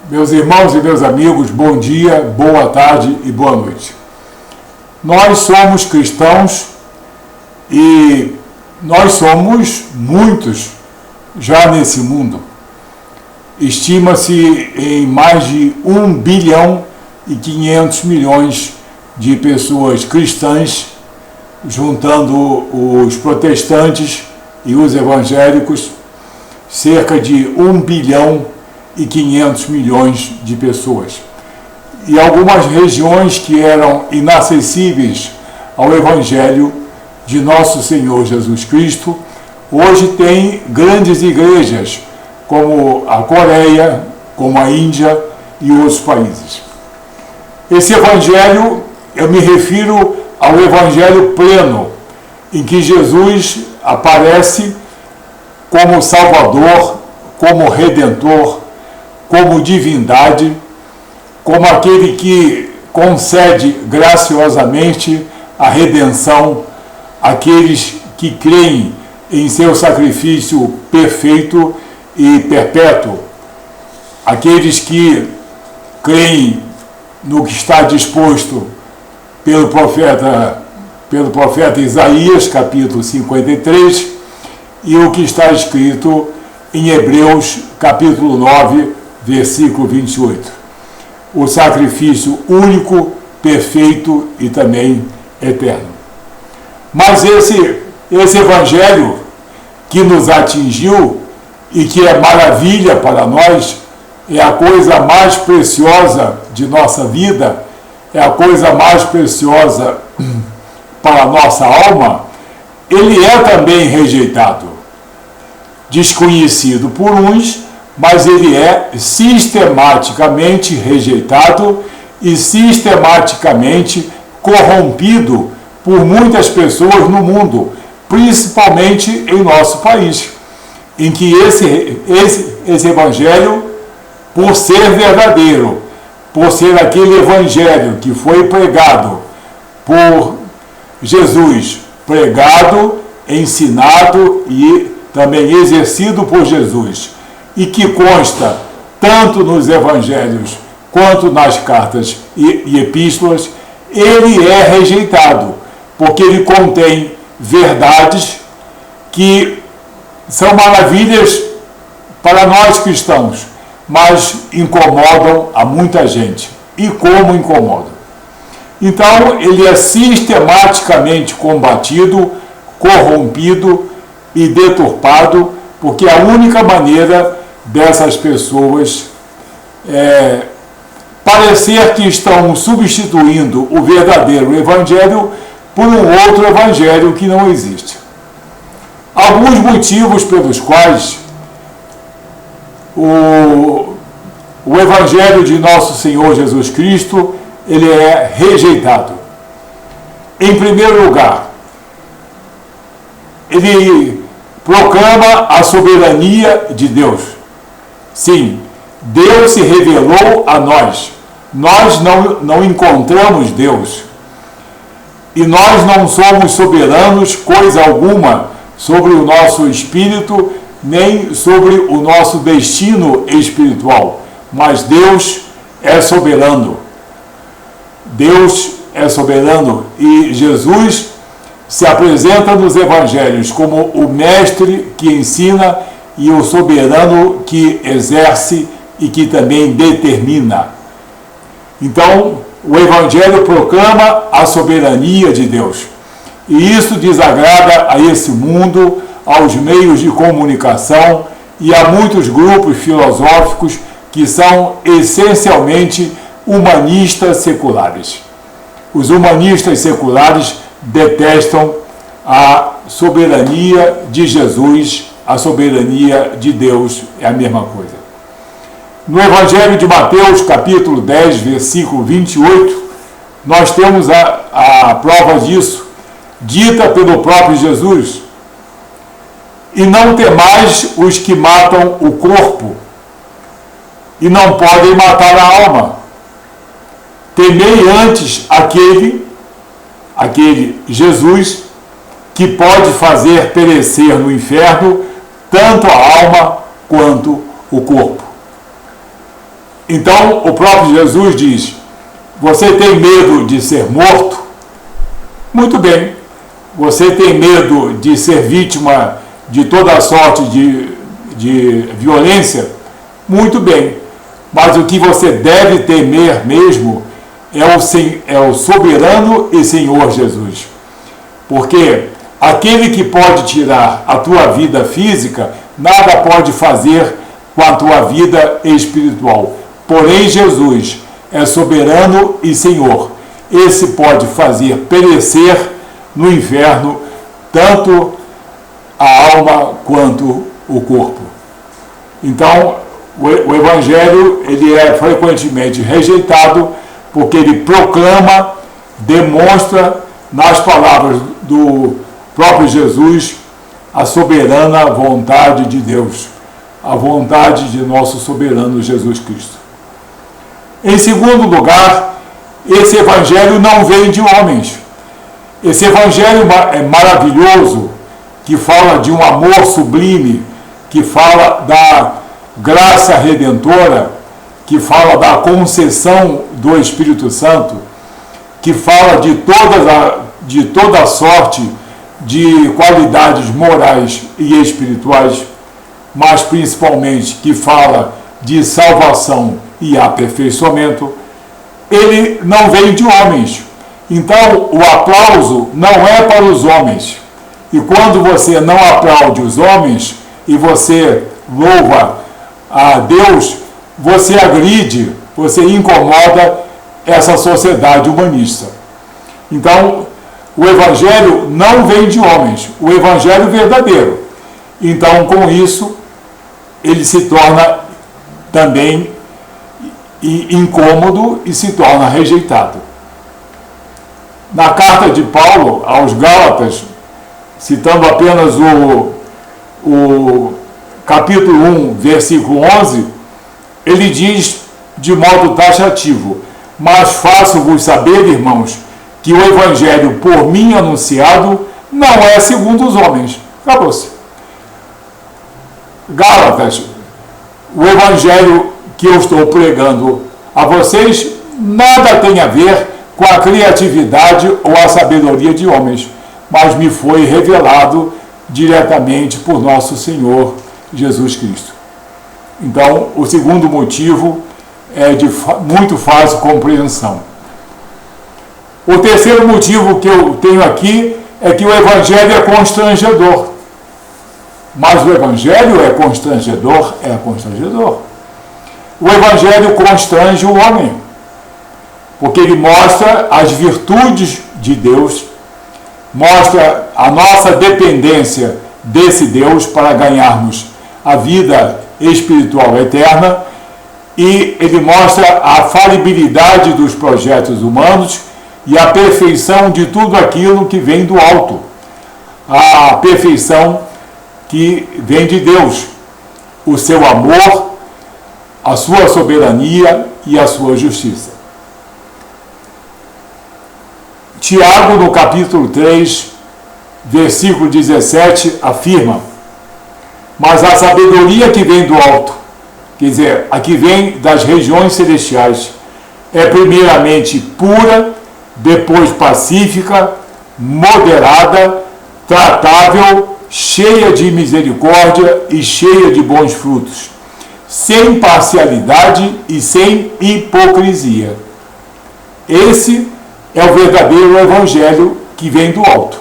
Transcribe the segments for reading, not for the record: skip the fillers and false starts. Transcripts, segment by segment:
Meus irmãos e meus amigos, bom dia, boa tarde e boa noite. Nós somos cristãos e nós somos muitos já nesse mundo. Estima-se em mais de 1 bilhão e 500 milhões de pessoas cristãs, juntando os protestantes e os evangélicos, cerca de 1 bilhão e 500 milhões de pessoas. E algumas regiões que eram inacessíveis ao Evangelho de Nosso Senhor Jesus Cristo, hoje têm grandes igrejas, como a Coreia, como a Índia e outros países. Esse Evangelho, eu me refiro ao Evangelho pleno, em que Jesus aparece como Salvador, como Redentor, como divindade, como aquele que concede graciosamente a redenção àqueles que creem em seu sacrifício perfeito e perpétuo, aqueles que creem no que está disposto pelo profeta Isaías, capítulo 53, e o que está escrito em Hebreus, capítulo 9, versículo 28. O sacrifício único, perfeito e também eterno. Mas esse Evangelho que nos atingiu e que é maravilha para nós, é a coisa mais preciosa de nossa vida, é a coisa mais preciosa para a nossa alma, ele é também rejeitado, desconhecido por uns, mas ele é sistematicamente rejeitado e sistematicamente corrompido por muitas pessoas no mundo, principalmente em nosso país, em que esse Evangelho, por ser verdadeiro, por ser aquele Evangelho que foi pregado por Jesus, pregado, ensinado e também exercido por Jesus, e que consta tanto nos Evangelhos quanto nas cartas e epístolas, ele é rejeitado, porque ele contém verdades que são maravilhas para nós cristãos, mas incomodam a muita gente. E como incomodam? Então, ele é sistematicamente combatido, corrompido e deturpado, porque a única maneira dessas pessoas parecer que estão substituindo o verdadeiro Evangelho por um outro Evangelho que não existe. Alguns motivos pelos quais o Evangelho de Nosso Senhor Jesus Cristo ele é rejeitado. Em primeiro lugar, ele proclama a soberania de Deus. Sim, Deus se revelou a nós. Nós não encontramos Deus. E nós não somos soberanos, coisa alguma, sobre o nosso espírito, nem sobre o nosso destino espiritual. Mas Deus é soberano. Deus é soberano. E Jesus se apresenta nos evangelhos como o mestre que ensina e o soberano que exerce e que também determina. Então, o evangelho proclama a soberania de Deus. E isso desagrada a esse mundo, aos meios de comunicação e a muitos grupos filosóficos que são essencialmente humanistas seculares. Os humanistas seculares detestam a soberania de Jesus, a soberania de Deus é a mesma coisa. No Evangelho de Mateus, capítulo 10, versículo 28, nós temos a prova disso, dita pelo próprio Jesus: e não temais os que matam o corpo, e não podem matar a alma. Temei antes aquele Jesus, que pode fazer perecer no inferno tanto a alma quanto o corpo. Então, o próprio Jesus diz: você tem medo de ser morto? Muito bem. Você tem medo de ser vítima de toda sorte de violência? Muito bem. Mas o que você deve temer mesmo é o soberano e Senhor Jesus. Porque aquele que pode tirar a tua vida física, nada pode fazer com a tua vida espiritual. Porém, Jesus é soberano e Senhor. Esse pode fazer perecer no inferno tanto a alma quanto o corpo. Então, o Evangelho ele é frequentemente rejeitado porque ele proclama, demonstra nas palavras do próprio Jesus a soberana vontade de Deus, a vontade de nosso soberano Jesus Cristo. Em segundo lugar, esse Evangelho não vem de homens. Esse Evangelho é maravilhoso, que fala de um amor sublime, que fala da graça redentora, que fala da concessão do Espírito Santo, que fala de toda sorte de qualidades morais e espirituais, mas principalmente que fala de salvação e aperfeiçoamento. Ele não vem de homens. Então, o aplauso não é para os homens. E quando você não aplaude os homens e você louva a Deus, você agride, você incomoda essa sociedade humanista. Então, o Evangelho não vem de homens, o Evangelho verdadeiro. Então, com isso, ele se torna também incômodo e se torna rejeitado. Na carta de Paulo aos Gálatas, citando apenas o capítulo 1, versículo 11, ele diz de modo taxativo: mas faço-vos saber, irmãos, que o Evangelho por mim anunciado não é segundo os homens. Acabou-se. Gálatas, o Evangelho que eu estou pregando a vocês nada tem a ver com a criatividade ou a sabedoria de homens, mas me foi revelado diretamente por nosso Senhor Jesus Cristo. Então, o segundo motivo é de muito fácil compreensão. O terceiro motivo que eu tenho aqui é que o Evangelho é constrangedor. Mas o Evangelho é constrangedor? É constrangedor. O Evangelho constrange o homem, porque ele mostra as virtudes de Deus, mostra a nossa dependência desse Deus para ganharmos a vida espiritual eterna, e ele mostra a falibilidade dos projetos humanos e a perfeição de tudo aquilo que vem do alto, a perfeição que vem de Deus, o seu amor, a sua soberania e a sua justiça. Tiago, no capítulo 3, versículo 17, afirma: mas a sabedoria que vem do alto, quer dizer, a que vem das regiões celestiais, é primeiramente pura, depois pacífica, moderada, tratável, cheia de misericórdia e cheia de bons frutos, sem parcialidade e sem hipocrisia. Esse é o verdadeiro Evangelho que vem do alto.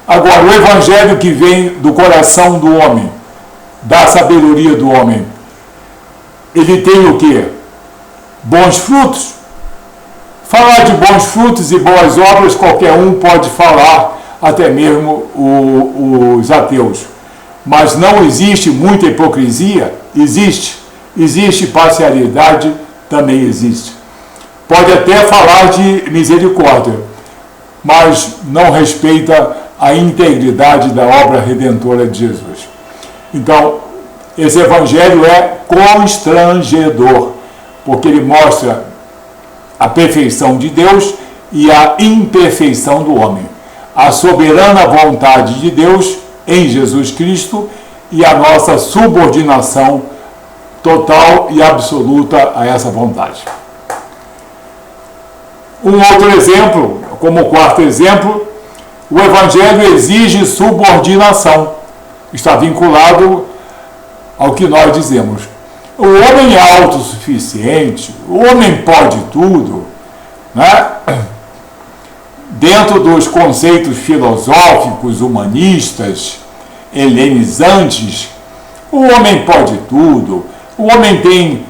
Agora, o Evangelho que vem do coração do homem, da sabedoria do homem, ele tem o quê? Bons frutos. Falar de bons frutos e boas obras, qualquer um pode falar, até mesmo os ateus. Mas não existe muita hipocrisia? Existe. Existe parcialidade? Também existe. Pode até falar de misericórdia, mas não respeita a integridade da obra redentora de Jesus. Então, esse Evangelho é constrangedor, porque ele mostra a perfeição de Deus e a imperfeição do homem, a soberana vontade de Deus em Jesus Cristo e a nossa subordinação total e absoluta a essa vontade. Um outro exemplo, como quarto exemplo, o Evangelho exige subordinação. Está vinculado ao que nós dizemos. O homem é autossuficiente, o homem pode tudo, né? Dentro dos conceitos filosóficos, humanistas, helenizantes, o homem pode tudo, o homem tem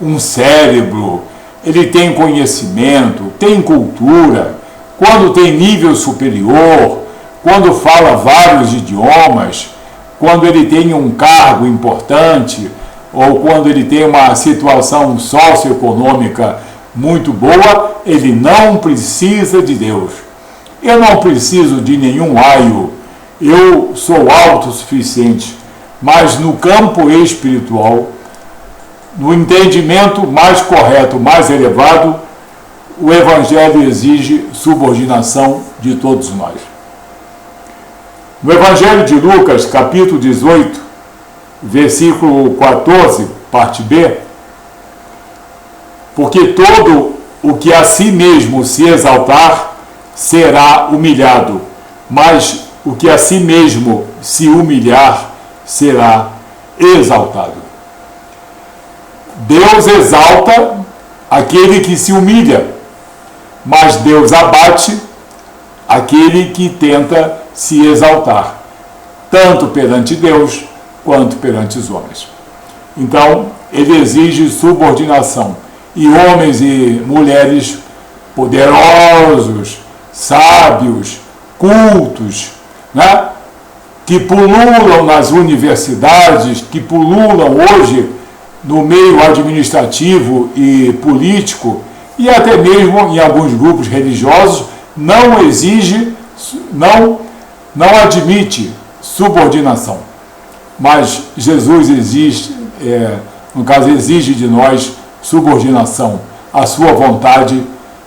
um cérebro, ele tem conhecimento, tem cultura, quando tem nível superior, quando fala vários idiomas, quando ele tem um cargo importante, ou quando ele tem uma situação socioeconômica muito boa, ele não precisa de Deus. Eu não preciso de nenhum aio, eu sou autossuficiente. Mas no campo espiritual, no entendimento mais correto, mais elevado, o Evangelho exige subordinação de todos nós. No Evangelho de Lucas, capítulo 18, versículo 14, parte B, porque todo o que a si mesmo se exaltar será humilhado, mas o que a si mesmo se humilhar será exaltado. Deus exalta aquele que se humilha, mas Deus abate aquele que tenta se exaltar, tanto perante Deus quanto perante os homens. Então, ele exige subordinação. E homens e mulheres poderosos, sábios, cultos, né? Que pululam nas universidades, que pululam hoje no meio administrativo e político, e até mesmo em alguns grupos religiosos, não exige, não admite subordinação. Mas Jesus exige de nós subordinação à sua vontade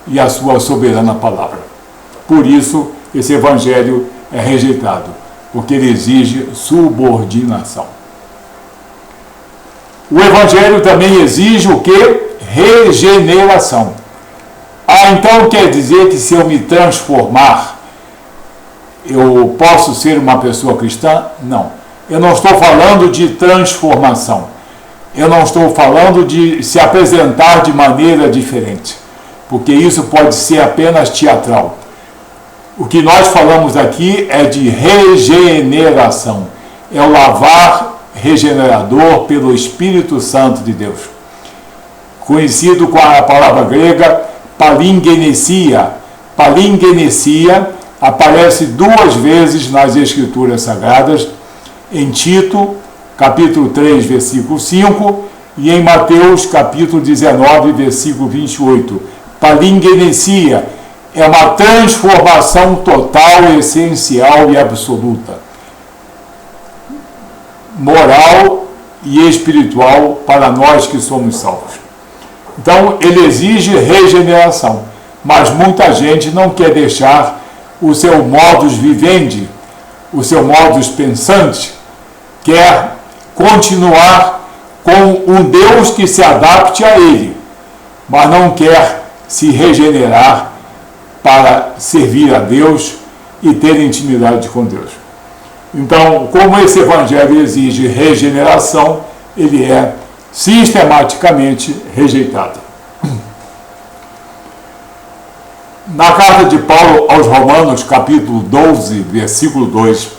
e à sua soberana palavra. Por isso, esse evangelho é rejeitado, porque ele exige subordinação. O evangelho também exige o quê? Regeneração. Então quer dizer que se eu me transformar, eu posso ser uma pessoa cristã? Não. Eu não estou falando de transformação. Eu não estou falando de se apresentar de maneira diferente, porque isso pode ser apenas teatral. O que nós falamos aqui é de regeneração. É o lavar regenerador pelo Espírito Santo de Deus. Conhecido com a palavra grega palingenesia. Palingenesia aparece 2 vezes nas Escrituras Sagradas, em Tito, capítulo 3, versículo 5, e em Mateus, capítulo 19, versículo 28. Palingenesia é uma transformação total, essencial e absoluta, moral e espiritual para nós que somos salvos. Então, ele exige regeneração, mas muita gente não quer deixar o seu modus vivendi, o seu modus pensante, quer continuar com um Deus que se adapte a ele, mas não quer se regenerar para servir a Deus e ter intimidade com Deus. Então, como esse evangelho exige regeneração, ele é sistematicamente rejeitado. Na carta de Paulo aos Romanos, capítulo 12, versículo 2,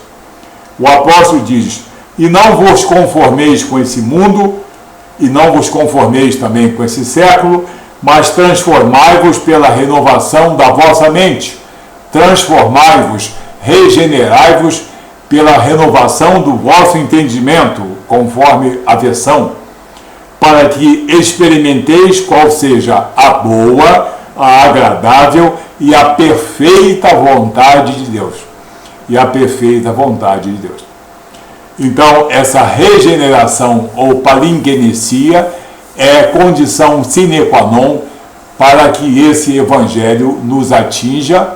o apóstolo diz: e não vos conformeis com esse mundo, e não vos conformeis também com esse século, mas transformai-vos pela renovação da vossa mente. Transformai-vos, regenerai-vos pela renovação do vosso entendimento, conforme a versão, para que experimenteis qual seja a boa, a agradável e a perfeita vontade de Deus. E a perfeita vontade de Deus. Então, essa regeneração ou palingenesia é condição sine qua non para que esse evangelho nos atinja,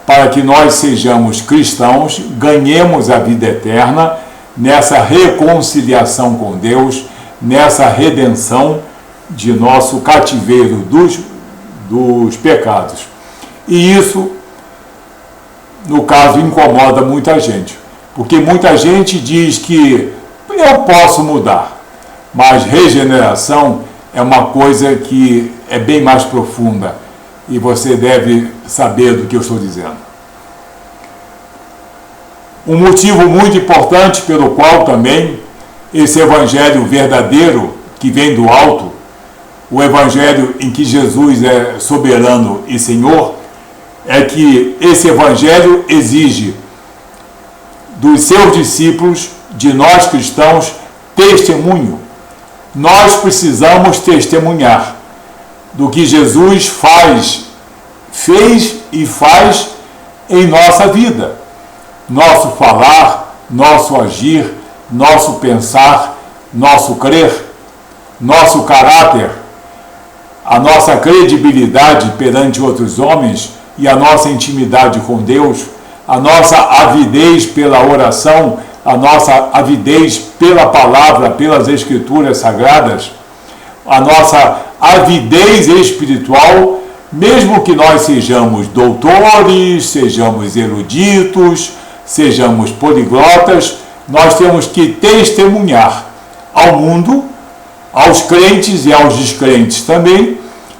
para que nós sejamos cristãos, ganhemos a vida eterna, nessa reconciliação com Deus, nessa redenção de nosso cativeiro dos pecados. E isso, no caso, incomoda muita gente, porque muita gente diz que eu posso mudar, mas regeneração é uma coisa que é bem mais profunda e você deve saber do que eu estou dizendo. Um motivo muito importante pelo qual também esse evangelho verdadeiro que vem do alto, o evangelho em que Jesus é soberano e Senhor, é que esse evangelho exige dos seus discípulos, de nós cristãos, testemunho. Nós precisamos testemunhar do que Jesus fez e faz em nossa vida. Nosso falar, nosso agir, nosso pensar, nosso crer, nosso caráter, a nossa credibilidade perante outros homens e a nossa intimidade com Deus, a nossa avidez pela oração, a nossa avidez pela palavra, pelas escrituras sagradas, a nossa avidez espiritual, mesmo que nós sejamos doutores, sejamos eruditos, sejamos poliglotas, nós temos que testemunhar ao mundo, aos crentes e aos descrentes também,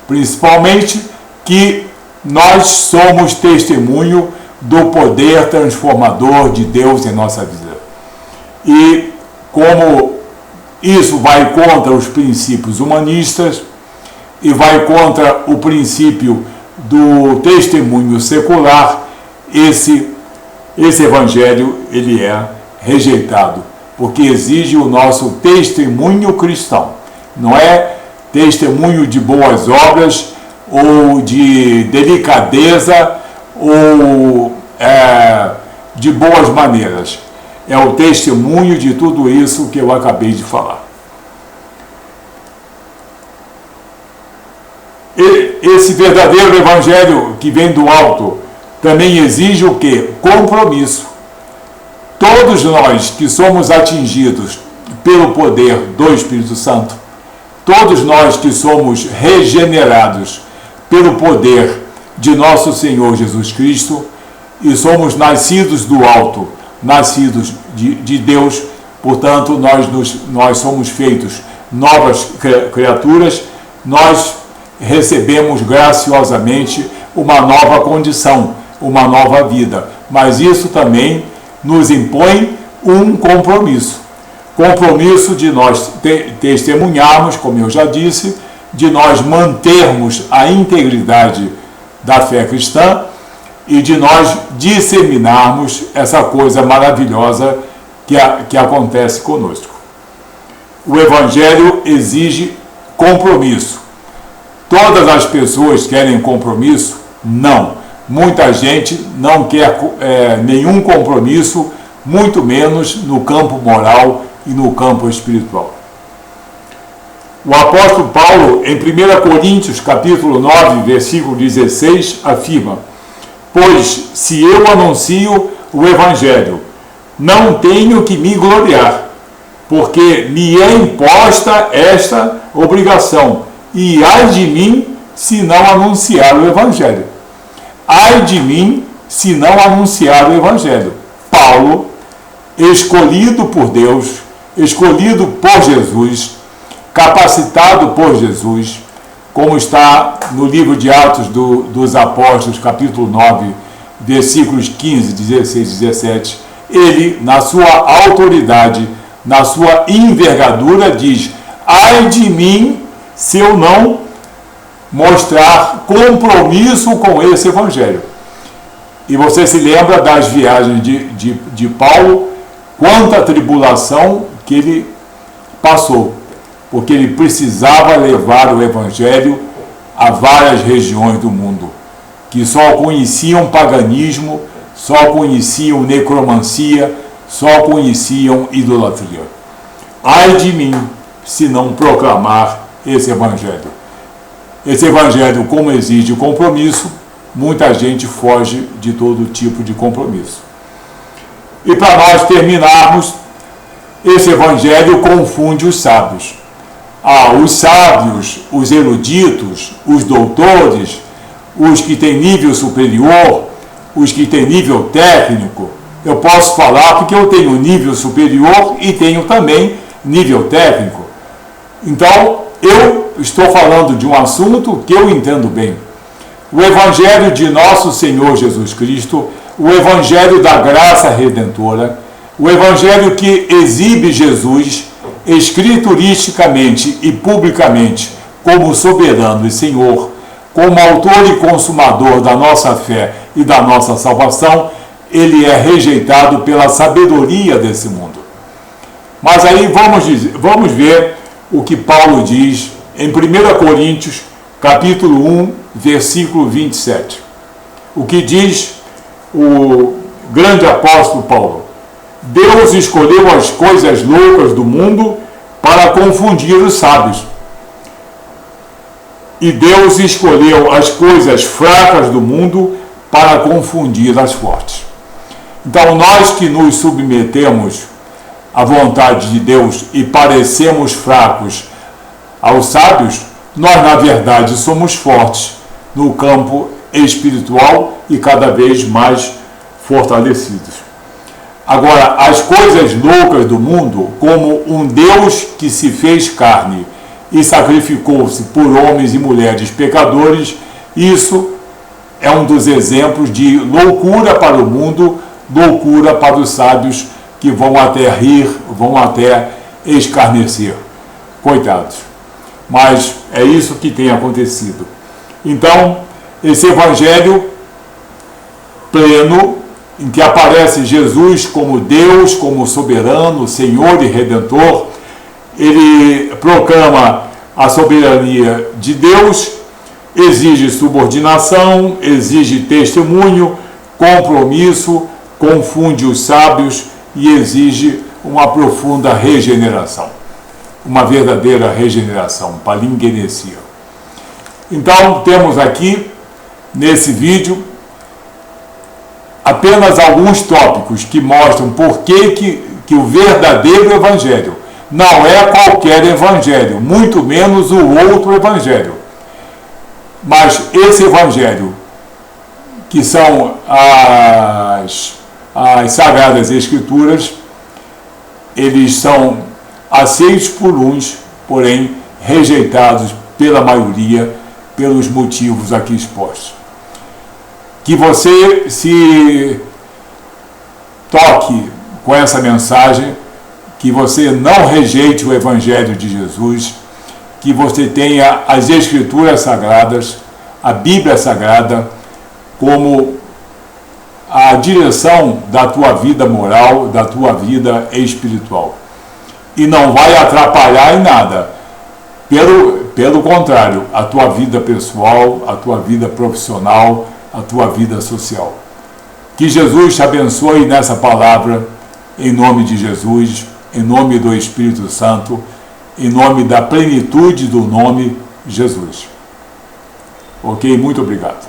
principalmente, que nós somos testemunho do poder transformador de Deus em nossa vida. E como isso vai contra os princípios humanistas e vai contra o princípio do testemunho secular, esse evangelho ele é rejeitado, porque exige o nosso testemunho cristão. Não é testemunho de boas obras ou de delicadeza ou de boas maneiras. É o testemunho de tudo isso que eu acabei de falar. Esse verdadeiro evangelho que vem do alto também exige o quê? Compromisso. Todos nós que somos atingidos pelo poder do Espírito Santo, todos nós que somos regenerados pelo poder de nosso Senhor Jesus Cristo e somos nascidos do alto, nascidos de Deus, portanto nós somos feitos novas criaturas, nós recebemos graciosamente uma nova condição, uma nova vida, mas isso também nos impõe um compromisso de nós testemunharmos, como eu já disse, de nós mantermos a integridade da fé cristã e de nós disseminarmos essa coisa maravilhosa que acontece conosco. O Evangelho exige compromisso. Todas as pessoas querem compromisso? Não. Muita gente não quer nenhum compromisso, muito menos no campo moral e no campo espiritual. O apóstolo Paulo, em 1 Coríntios, capítulo 9, versículo 16, afirma: pois se eu anuncio o Evangelho, não tenho que me gloriar, porque me é imposta esta obrigação, e ai de mim se não anunciar o Evangelho. Ai de mim se não anunciar o Evangelho. Paulo, escolhido por Deus, escolhido por Jesus, capacitado por Jesus, como está no livro de Atos dos Apóstolos, capítulo 9, versículos 15, 16 e 17, ele, na sua autoridade, na sua envergadura, diz: ai de mim se eu não mostrar compromisso com esse evangelho. E você se lembra das viagens de Paulo, quanta tribulação que ele passou, porque ele precisava levar o evangelho a várias regiões do mundo, que só conheciam paganismo, só conheciam necromancia, só conheciam idolatria. Ai de mim se não proclamar esse evangelho. Esse evangelho, como exige compromisso, muita gente foge de todo tipo de compromisso. E para nós terminarmos, esse evangelho confunde os sábios. Os sábios, os eruditos, os doutores, os que têm nível superior, os que têm nível técnico. Eu posso falar porque eu tenho nível superior e tenho também nível técnico. Então, eu estou falando de um assunto que eu entendo bem. O Evangelho de nosso Senhor Jesus Cristo, o Evangelho da graça redentora, o Evangelho que exibe Jesus escrituristicamente e publicamente como soberano e Senhor, como autor e consumador da nossa fé e da nossa salvação, ele é rejeitado pela sabedoria desse mundo. Mas aí vamos ver o que Paulo diz em 1 Coríntios, capítulo 1, versículo 27. O que diz o grande apóstolo Paulo: Deus escolheu as coisas loucas do mundo para confundir os sábios. E Deus escolheu as coisas fracas do mundo para confundir as fortes. Então, nós que nos submetemos à vontade de Deus e parecemos fracos aos sábios, nós, na verdade, somos fortes no campo espiritual e cada vez mais fortalecidos. Agora, as coisas loucas do mundo, como um Deus que se fez carne e sacrificou-se por homens e mulheres pecadores, isso é um dos exemplos de loucura para o mundo, loucura para os sábios, que vão até rir, vão até escarnecer. Coitados. Mas é isso que tem acontecido. Então, esse evangelho pleno, em que aparece Jesus como Deus, como soberano, Senhor e Redentor, ele proclama a soberania de Deus, exige subordinação, exige testemunho, compromisso, confunde os sábios e exige uma profunda regeneração, uma verdadeira regeneração, palingenesia. Então, temos aqui, nesse vídeo, apenas alguns tópicos que mostram por que o verdadeiro evangelho não é qualquer evangelho, muito menos o outro evangelho. Mas esse evangelho, que são as Sagradas Escrituras, eles são aceitos por uns, porém rejeitados pela maioria, pelos motivos aqui expostos. Que você se toque com essa mensagem, que você não rejeite o Evangelho de Jesus, que você tenha as Escrituras Sagradas, a Bíblia Sagrada, como a direção da tua vida moral, da tua vida espiritual. E não vai atrapalhar em nada. Pelo contrário, a tua vida pessoal, a tua vida profissional, a tua vida social. Que Jesus te abençoe nessa palavra, em nome de Jesus, em nome do Espírito Santo, em nome da plenitude do nome Jesus. Ok? Muito obrigado.